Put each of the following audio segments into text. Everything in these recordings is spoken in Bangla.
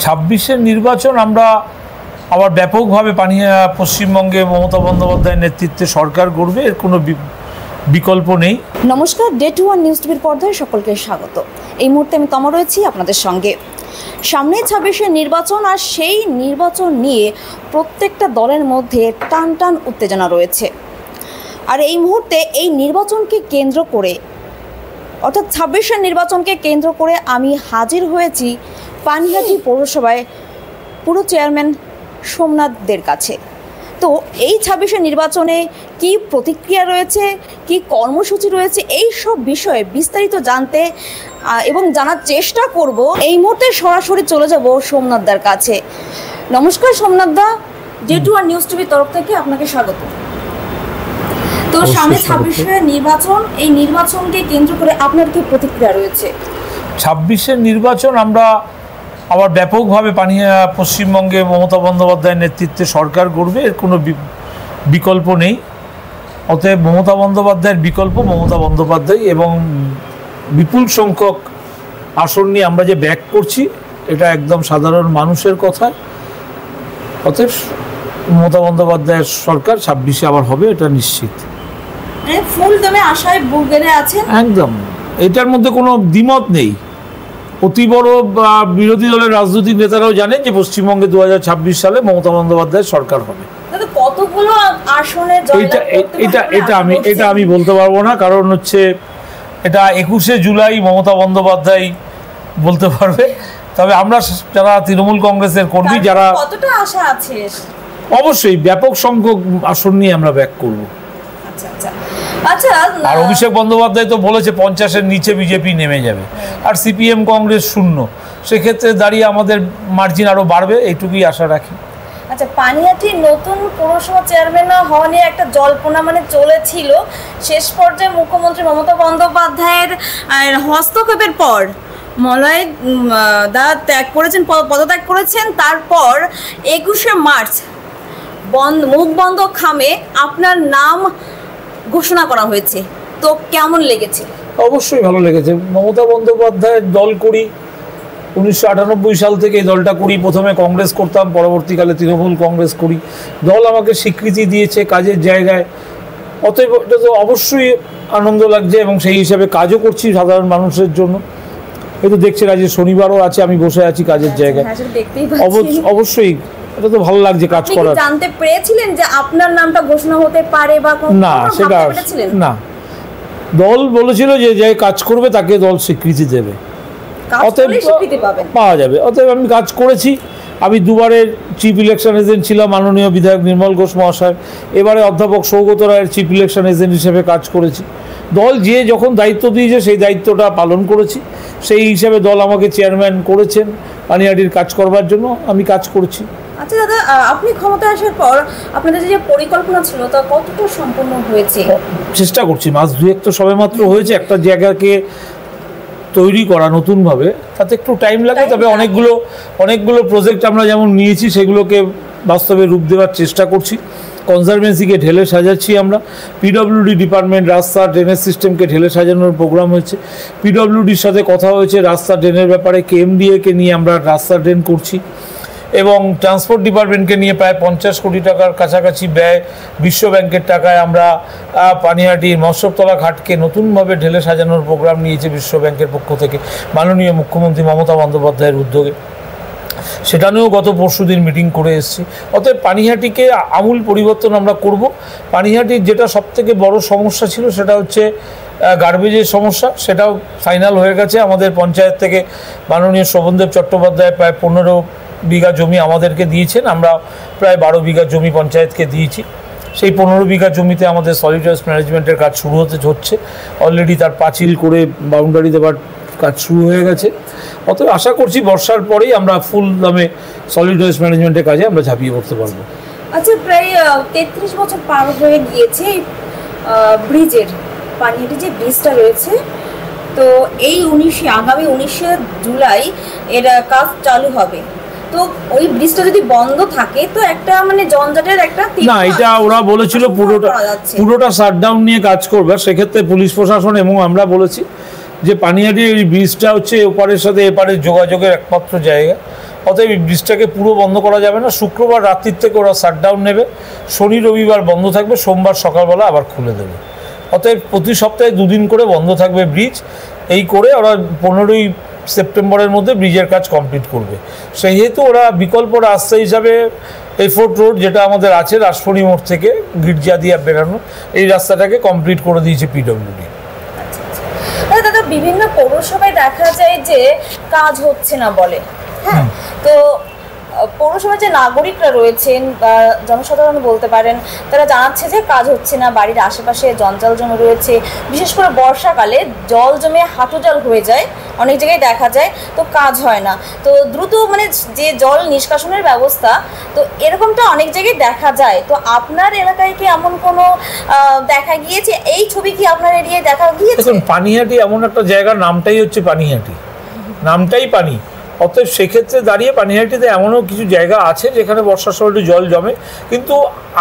26-এর নির্বাচন আমরা আবার ব্যাপকভাবে পশ্চিমবঙ্গে মমতা বন্দ্যোপাধ্যায়ের নেতৃত্বে সরকার গড়বে, এর কোনো বিকল্প নেই। নমস্কার, ডে 1 নিউজ টিভির পর্দায় সকলকে স্বাগত। এই মুহূর্তে আমি তমা রয়েছি আপনাদের সঙ্গে। সামনে 26-এর নির্বাচন, আর সেই নির্বাচন নিয়ে প্রত্যেকটা দলের মধ্যে টান টান উত্তেজনা রয়েছে। আর এই মুহূর্তে এই নির্বাচনকে কেন্দ্র করে, অর্থাৎ 26-এর নির্বাচনকে কেন্দ্র করে আমি হাজির হয়েছি পানিহাটি পৌরসভায় পুরো চেয়ারম্যান সোমনাথদের কাছে। তো এই 26-এর নির্বাচনে কি প্রতিক্রিয়া রয়েছে, কি কর্মসূচি রয়েছে, এই সব বিষয়ে বিস্তারিত জানতে এবং জানার চেষ্টা করব। এই মুহূর্তে সরাসরি চলে যাব সোমনাথদার কাছে। নমস্কার সোমনাথদা, ডে 1 নিউজ টিভির তরফ থেকে আপনাকে স্বাগত। তো সামনে 26-এর নির্বাচন, এই নির্বাচনকে কেন্দ্র করে আপনার কি প্রতিক্রিয়া রয়েছে? 26-এর নির্বাচন আমরা আবার ব্যাপকভাবে পশ্চিমবঙ্গে মমতা বন্দ্যোপাধ্যায়ের নেতৃত্বে সরকার গড়বে, এর কোনো বিকল্প নেই। অতএব মমতা বন্দ্যোপাধ্যায়ের বিকল্প মমতা বন্দ্যোপাধ্যায়, এবং বিপুল সংখ্যক আসন নিয়ে আমরা যে ব্যাক করছি এটা একদম সাধারণ মানুষের কথা। অতএব মমতা বন্দ্যোপাধ্যায়ের সরকার 26-এ আবার হবে, এটা নিশ্চিত। ফুল দমে আশায় বুগেরে আছেন একদম, এটার মধ্যে কোনো দ্বিমত নেই। অতি বড় বিরোধী দলের রাজনৈতিক নেতারাও জানেন যে পশ্চিমবঙ্গে 2026 সালে মমতা বন্দ্যোপাধ্যায়ের সরকার হবে। কতগুলো আসনে এটা আমি বলতে পারবো না, কারণ হচ্ছে এটা 21শে জুলাই মমতা বন্দ্যোপাধ্যায় বলতে পারবে। তবে আমরা যারা তৃণমূল কংগ্রেসের কর্মী, যারা কতটা আশা আছে, অবশ্যই ব্যাপক সংখ্যক আসন নিয়ে আমরা ব্যাক করব। আর অভিষেক বন্দ্যোপাধ্যায় তো বলেছে 50-এর নিচে বিজেপি নেমে যাবে, আর সিপিএম কংগ্রেস 0। সেক্ষেত্রে দাঁড়িয়ে আমাদের মার্জিন আরো বাড়বে, এইটুকুই আশা রাখি। আচ্ছা, পানিহাটি নতুন পৌরসভা চেয়ারম্যান হওয়া নিয়ে একটা জল্পনা চলেছিল। শেষ পর্যায়ে মুখ্যমন্ত্রী মমতা বন্দ্যোপাধ্যায়ের হস্তক্ষেপের পর মলয় দা পদত্যাগ করেছেন। তারপর 21শে মার্চ মুখ বন্ধ খামে আপনার নাম ঘোষণা করা হয়েছে। তো কেমন লেগেছে? অবশ্যই ভালো লেগেছে। মমতা বন্দ্যোপাধ্যায়ের দল করি 1998 সাল থেকে এই দলটা করি। প্রথমে কংগ্রেস করতাম, পরবর্তীকালে তৃণমূল কংগ্রেস করি। দল আমাকে স্বীকৃতি দিয়েছে কাজের জায়গায়, অতএব এটা তো অবশ্যই আনন্দ লাগছে, এবং সেই হিসাবে কাজও করছি সাধারণ মানুষের জন্য। এই তো দেখছেন আজ শনিবারও আছে, আমি বসে আছি কাজের জায়গায়। অবশ্যই এটা তো ভালো লাগছে কাজ করার। জানতে পেরেছিলেন যে আপনার নামটা ঘোষণা হতে পারে বা না? সেটা না, দল বলেছিল যে যে কাজ করবে তাকে দল স্বীকৃতি দেবে, অতএব পাওয়া যাবে। অতএব আমি কাজ করেছি। আমি দুবারের চিফ ইলেকশন এজেন্ট ছিলাম, মাননীয় বিধায়ক নির্মল ঘোষ মহাশয়। এবারে অধ্যাপক সৌগত রায়ের চিফ ইলেকশন এজেন্ট হিসেবে কাজ করেছি। দল যে যখন দায়িত্ব দিয়েছে সেই দায়িত্বটা পালন করেছি। সেই হিসাবে দল আমাকে চেয়ারম্যান করেছেন পানিহাটির কাজ করবার জন্য, আমি কাজ করছি। আচ্ছা দাদা, আপনি ক্ষমতায় আসার পর আপনাদের যে পরিকল্পনা ছিল তা কতটা সম্পূর্ণ হয়েছে? চেষ্টা করছি, মাস দুয়েক তো সবেমাত্র হয়েছে। একটা জায়গাকে তৈরি করা নতুনভাবে, তাতে একটু টাইম লাগে। তবে অনেকগুলো প্রজেক্ট আমরা যেমন নিয়েছি সেগুলোকে বাস্তবে রূপ দেওয়ার চেষ্টা করছি। কনজারভেন্সিকে ঢেলে সাজাচ্ছি আমরা। পিডব্লিউডি ডিপার্টমেন্ট রাস্তা ড্রেনেজ সিস্টেমকে ঢেলে সাজানোর প্রোগ্রাম হয়েছে। পিডব্লিউডির সাথে কথা হয়েছে রাস্তা ড্রেনের ব্যাপারে, কেএমডিএকে নিয়ে আমরা রাস্তা ড্রেন করছি, এবং ট্রান্সপোর্ট ডিপার্টমেন্টকে নিয়ে প্রায় 50 কোটি টাকার কাছাকাছি ব্যয় বিশ্ব ব্যাংকের টাকায় আমরা পানিহাটির মৎস্যতলা ঘাটকে নতুনভাবে ঢেলে সাজানোর প্রোগ্রাম নিয়েছে বিশ্ব ব্যাংকের পক্ষ থেকে, মাননীয় মুখ্যমন্ত্রী মমতা বন্দ্যোপাধ্যায়ের উদ্যোগে। সেটা নিয়েও গত পরশুদিন মিটিং করে এসেছি। অতএব পানিহাটিকে আমূল পরিবর্তন আমরা করব। পানিহাটির যেটা সবথেকে বড় সমস্যা ছিল সেটা হচ্ছে গার্বেজের সমস্যা, সেটাও ফাইনাল হয়ে গেছে। আমাদের পঞ্চায়েত থেকে মাননীয় শোভনদেব চট্টোপাধ্যায় প্রায় 15 বিঘা জমি আমাদেরকে দিয়েছেন, আমরা প্রায় 12 বিঘা জমি পঞ্চায়েতকে দিয়েছি। সেই 15 বিঘা জমিতে আমাদের সলিড ওয়েস্ট ম্যানেজমেন্টের কাজ শুরু হচ্ছে। অলরেডি তার পাঁচিল করে বাউন্ডারি দেওয়ার কাজ শুরু হয়ে গেছে। অতএব আশা করছি বর্ষার পরেই আমরা ফুল দামে সলিড ওয়েস্ট ম্যানেজমেন্টের কাজে আমরা ঝাঁপিয়ে পড়তে পারবো। আচ্ছা, প্রায় 33 বছর পার হয়ে গিয়েছে ব্রিজের, পানিহাটি যে ব্রিজটা রয়েছে, তো এই আগামী 19শে জুলাই এর কাজ চালু হবে। তো ওই ব্রিজটা যদি বন্ধ থাকে তো একটা জঞ্জাটের একটা না, এটা ওরা বলেছিল পুরোটা শাটডাউন নিয়ে কাজ করবে। সেক্ষেত্রে পুলিশ প্রশাসন এবং আমরা বলেছি যে পানিহাটির এই ব্রিজটা হচ্ছে ওপারের সাথে এপারের যোগাযোগের একমাত্র জায়গা। অতএব এই ব্রিজটাকে পুরো বন্ধ করা যাবে না। শুক্রবার রাত্রির থেকে ওরা শাটডাউন নেবে, শনি রবিবার বন্ধ থাকবে, সোমবার সকালবেলা আবার খুলে দেবে। অতএব প্রতি সপ্তাহে 2 দিন করে বন্ধ থাকবে ব্রিজ। এই করে ওরা 15ই সেপ্টেম্বরের মধ্যে ব্রিজের কাজ কমপ্লিট করবে। সেহেতু ওরা বিকল্প রাস্তা হিসাবে এফোর্ট রোড যেটা আমাদের আছে রাজফড়ি মোড় থেকে গির্জা দিয়ে বেরানো, এই রাস্তাটাকে কমপ্লিট করে দিয়েছে পিডব্লিউডি। দাদা বিভিন্ন পৌরসভায় দেখা যায় যে কাজ হচ্ছে না বলে, হ্যাঁ, তো পৌরসভার যে নাগরিকরা রয়েছেন বা জনসাধারণ বলতে পারেন, তারা জানাচ্ছে যে কাজ হচ্ছে না, বাড়ির আশেপাশে জঞ্জাল জমে রয়েছে, বিশেষ করে বর্ষাকালে জল জমে হাঁটু জল হয়ে যায়, অনেক জায়গায় দেখা যায়, তো কাজ হয় না। তো দ্রুত মানে যে জল নিষ্কাশনের ব্যবস্থা, তো এরকমটা অনেক জায়গায় দেখা যায়। তো আপনার এলাকায় কি এমন কোনো দেখা গিয়েছে? এই ছবি কি আপনার এরিয়ায় দেখা গিয়েছে? দেখুন, পানিহাটি এমন একটা জায়গার নামটাই হচ্ছে পানিহাটি, নামটাই পানি। অতএব সেক্ষেত্রে দাঁড়িয়ে পানিহাটিতে এমনও কিছু জায়গা আছে যেখানে বর্ষার সময় একটু জল জমে, কিন্তু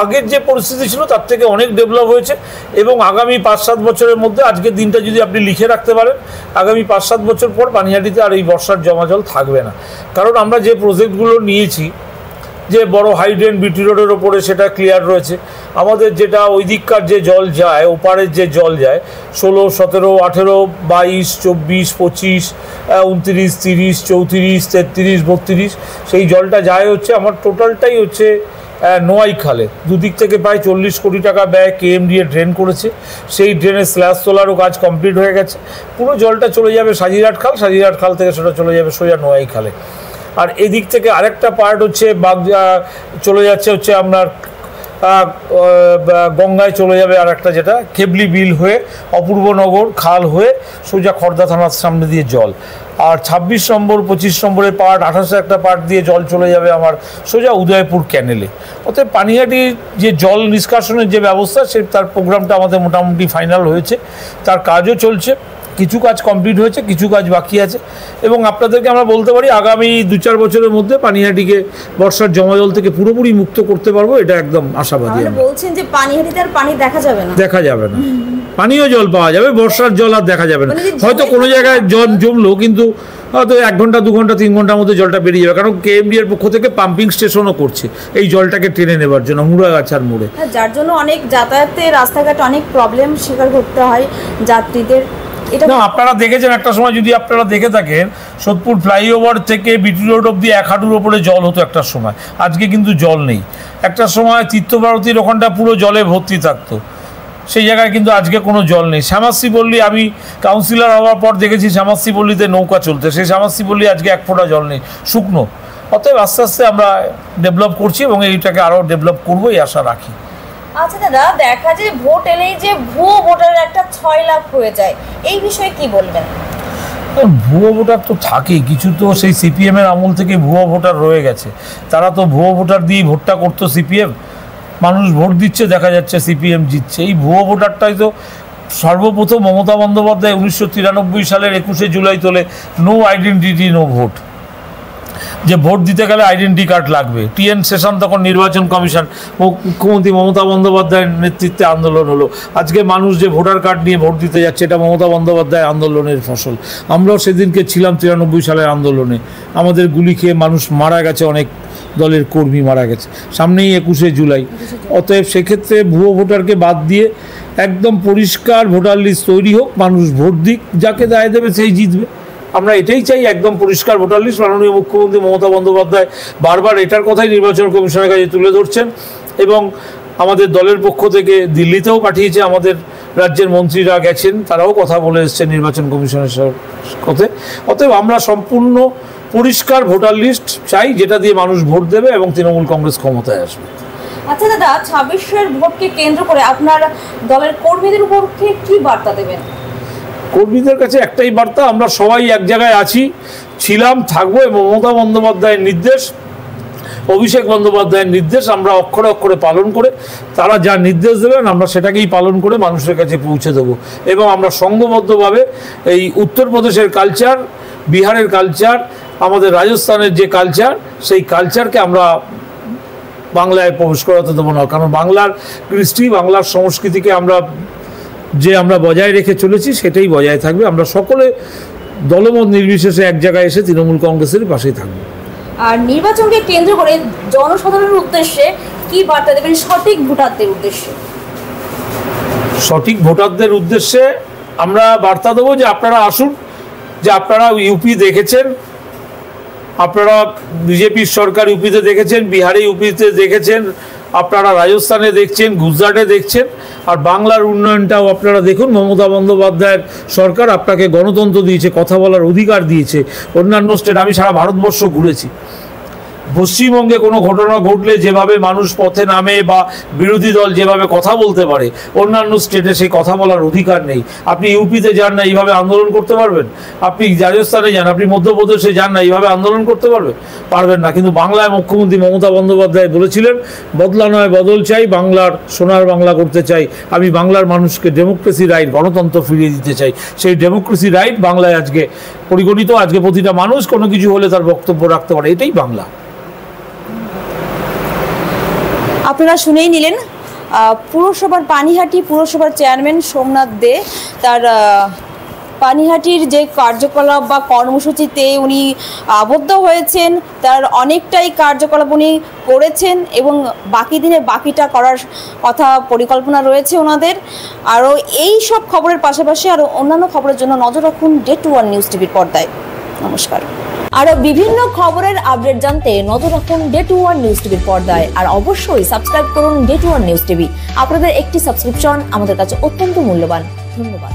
আগের যে পরিস্থিতি ছিল তার থেকে অনেক ডেভেলপ হয়েছে। এবং আগামী 5-7 বছরের মধ্যে, আজকের দিনটা যদি আপনি লিখে রাখতে পারেন, আগামী 5-7 বছর পর পানিহাটিতে আর এই বর্ষার জমা জল থাকবে না। কারণ আমরা যে প্রজেক্টগুলো নিয়েছি, যে বড় হাইড্রেন বিটি রোডের ওপরে, সেটা ক্লিয়ার রয়েছে। আমাদের যেটা ওই দিককার যে জল যায়, ওপারের যে জল যায় 16, 17, 18, 22, 24, 25, 29, 30, 34, 33, 32, সেই জলটা যায় হচ্ছে আমার টোটালটাই হচ্ছে নোয়াই খালে। দুদিক থেকে প্রায় 40 কোটি টাকা ব্যয় কেএমডিএ ড্রেন করেছে। সেই ড্রেনের স্ল্যাশ তোলারও কাজ কমপ্লিট হয়ে গেছে। পুরো জলটা চলে যাবে সাজিরহাট খাল, সাজিরহাট খাল থেকে সেটা চলে যাবে সোজা নোয়াই খালে। আর এদিক থেকে আরেকটা পার্ট হচ্ছে চলে যাচ্ছে হচ্ছে আপনার গঙ্গায় চলে যাবে, আর একটা যেটা খেবলি বিল হয়ে অপূর্বনগর খাল হয়ে সোজা খড়দা থানার সামনে দিয়ে জল। আর 26 নম্বর 25 নম্বরের পার্ট, 28 একটা পার্ট দিয়ে জল চলে যাবে আমার সোজা উদয়পুর ক্যানেলে। অতএব পানিহাটির যে জল নিষ্কাশনের যে ব্যবস্থা, তার প্রোগ্রামটা আমাদের মোটামুটি ফাইনাল হয়েছে, তার কাজও চলছে। কিছু কাজ কমপ্লিট হয়েছে, কিছু কাজ বাকি আছে। এবং আপনাদেরকে আমরা বলতে পারি আগামী 2-4 বছরের মধ্যে পানিহাটিকে বর্ষার জমা জল থেকে পুরোপুরি মুক্ত করতে পারবো, এটা একদম আশাবাদী। বলছেন যে পানিহাটিতে আর পানি দেখা যাবে না? দেখা যাবে না, পানীয় জল পাওয়া যাবে, বর্ষার জল আর দেখা যাবে না। হয়তো কোনো জায়গায় জল জমলো, কিন্তু হয়তো 1 ঘন্টা 2 ঘন্টা 3 ঘন্টার মধ্যে জলটা বেরিয়ে যাবে। কারণ কেএমডি এর পক্ষ থেকে পাম্পিং স্টেশনও করছে এই জলটাকে টেনে নেবার জন্য মুড়াগাছার মোড়ে, যার জন্য অনেক যাতায়াতে রাস্তাঘাটে অনেক প্রবলেম স্বীকার করতে হয় যাত্রীদের। না, আপনারা দেখেছেন একটা সময়, যদি আপনারা দেখে থাকেন, সোদপুর ফ্লাইওভার থেকে বিটি রোড অব্দি 1 হাঁটুর ওপরে জল হতো একটা সময়। আজকে কিন্তু জল নেই। একটা সময় তীর্থভারতীর ওখানটা পুরো জলে ভর্তি থাকতো, সেই জায়গায় কিন্তু আজকে কোনো জল নেই। শ্যামাশ্রী পল্লী, আমি কাউন্সিলর হওয়ার পর দেখেছি শ্যামাশ্রী পল্লীতে নৌকা চলতে, সেই শ্যামাশ্রী পল্লী আজকে 1 ফোঁটা জল নেই, শুকনো। অতএব আস্তে আস্তে আমরা ডেভেলপ করছি এবং এইটাকে আরও ডেভেলপ করবো এই আশা রাখি। আচ্ছা দাদা, দেখা যায় ভোট এলেই যে ভুয়ো ভোটার একটা 6 লাখ হয়ে যায়, এই বিষয়ে কি বলবেন? ভুয়ো ভোটার তো থাকেই কিছু, তো সেই সিপিএম এর আমল থেকে ভুয়ো ভোটার রয়ে গেছে। তারা তো ভুয়ো ভোটার দিয়েই ভোটটা করতো সিপিএম, মানুষ ভোট দিচ্ছে, দেখা যাচ্ছে সিপিএম জিতছে। এই ভুয়ো ভোটারটাই তো সর্বপ্রথম মমতা বন্দ্যোপাধ্যায় 1993 সালের 21শে জুলাই তোলে নো আইডেন্টিটি নো ভোট, যে ভোট দিতে গেলে আইডেন্টি কার্ড লাগবে। টিএন সেশন তখন নির্বাচন কমিশন, মুখ্যমন্ত্রী মমতা বন্দ্যোপাধ্যায়ের নেতৃত্বে আন্দোলন হলো। আজকে মানুষ যে ভোটার কার্ড নিয়ে ভোট দিতে যাচ্ছে, এটা মমতা বন্দ্যোপাধ্যায় আন্দোলনের ফসল। আমরাও সেদিনকে ছিলাম 93 সালের আন্দোলনে, আমাদের গুলি খেয়ে মানুষ মারা গেছে, অনেক দলের কর্মী মারা গেছে। সামনেই 21শে জুলাই। অতএব সেক্ষেত্রে ভুয়ো ভোটারকে বাদ দিয়ে একদম পরিষ্কার ভোটার লিস্ট তৈরি হোক, মানুষ ভোট দিক, যাকে দায় দেবে সেই জিতবে। আমরা এটাই চাই, একদম পরিষ্কার ভোটার লিস্ট। মাননীয় মুখ্যমন্ত্রী মমতা বন্দ্যোপাধ্যায় বারবার এটার কথাই নির্বাচন কমিশনের কাছে তুলে ধরছেন এবং আমাদের দলের পক্ষ থেকে দিল্লিতেও পাঠিয়েছে, আমাদের রাজ্যের মন্ত্রীরা গেছেন, তারাও কথা বলে এসছেন নির্বাচন কমিশনের সাথে। অতএব আমরা সম্পূর্ণ পরিষ্কার ভোটার লিস্ট চাই, যেটা দিয়ে মানুষ ভোট দেবে এবং তৃণমূল কংগ্রেস ক্ষমতায় আসবে। আচ্ছা দাদা, 26-এর ভোটকে কেন্দ্র করে আপনার দলের কর্মীদের উপর কি বার্তা দেবেন? কর্মীদের কাছে একটাই বার্তা, আমরা সবাই এক জায়গায় আছি, ছিলাম, থাকবো। এবং মমতা বন্দ্যোপাধ্যায়ের নির্দেশ, অভিষেক বন্দ্যোপাধ্যায়ের নির্দেশ আমরা অক্ষরে অক্ষরে পালন করে, তারা যা নির্দেশ দেবেন আমরা সেটাকেই পালন করে মানুষের কাছে পৌঁছে দেবো। এবং আমরা সংঘবদ্ধভাবে এই উত্তরপ্রদেশের কালচার, বিহারের কালচার, আমাদের রাজস্থানের যে কালচার, সেই কালচারকে আমরা বাংলায় প্রবেশ করাতে দেবো না। কারণ বাংলার কৃষ্টি, বাংলার সংস্কৃতিকে আমরা বজায় রেখে চলেছি, সেটাই বজায় থাকবে। আমরা সকলে দলমত নির্বিশেষে এক জায়গায় এসে তৃণমূল কংগ্রেসের পাশেই থাকবো। আর নির্বাচনকে কেন্দ্র করে জনসাধারণের উদ্দেশ্যে কি বার্তা দেবেন সঠিক ভোটারদের উদ্দেশ্যে? সঠিক ভোটারদের উদ্দেশ্যে আমরা বার্তা দেবো যে আপনারা আসুন, যে আপনারা ইউপি দেখেছেন, আপনারা বিজেপির সরকার ইউপিতে দেখেছেন, বিহারে ইউপিতে দেখেছেন, আপনারা রাজস্থানে দেখছেন, গুজরাটে দেখছেন, আর বাংলার উন্নয়নটাও আপনারা দেখুন। মমতা বন্দ্যোপাধ্যায়ের সরকার আপনাকে গণতন্ত্র দিয়েছে, কথা বলার অধিকার দিয়েছে। অন্যান্য স্টেট, আমি সারা ভারতবর্ষ ঘুরেছি, পশ্চিমবঙ্গে কোনো ঘটনা ঘটলে যেভাবে মানুষ পথে নামে বা বিরোধী দল যেভাবে কথা বলতে পারে, অন্যান্য স্টেটে সেই কথা বলার অধিকার নেই। আপনি ইউপিতে যান না, এইভাবে আন্দোলন করতে পারবেন? আপনি রাজস্থানে যান, আপনি মধ্যপ্রদেশে যান না, এইভাবে আন্দোলন করতে পারবেন না। কিন্তু বাংলায় মুখ্যমন্ত্রী মমতা বন্দ্যোপাধ্যায় বলেছিলেন, বদলা নয় বদল চাই, বাংলার সোনার বাংলা করতে চাই, আমি বাংলার মানুষকে ডেমোক্রেসি রাইট, গণতন্ত্র ফিরিয়ে দিতে চাই। সেই ডেমোক্রেসি রাইট বাংলায় আজকে পরিগণিত। আজকে প্রতিটা মানুষ কোনো কিছু হলে তার বক্তব্য রাখতে পারে, এটাই বাংলা। আপনারা শুনেই নিলেন পুরসভার পানিহাটি পুরসভার চেয়ারম্যান সোমনাথ দে তার পানিহাটির যে কার্যকলাপ বা কর্মসূচিতে উনি আবদ্ধ হয়েছেন, তার অনেকটাই কার্যকলাপ উনি করেছেন এবং বাকি দিনে বাকিটা করার কথা পরিকল্পনা রয়েছে ওনাদের। আরও এই সব খবরের পাশাপাশি আরও অন্যান্য খবরের জন্য নজর রাখুন ডে 21 নিউজ টিভির পর্দায়। নমস্কার। আরও বিভিন্ন খবরের আপডেট জানতে নজর রাখুন ডে 21 নিউজ টিভির পর্দায়। আর অবশ্যই সাবস্ক্রাইব করুন ডে 21 নিউজ টিভি। আপনাদের একটি সাবস্ক্রিপশন আমাদের কাছে অত্যন্ত মূল্যবান। ধন্যবাদ।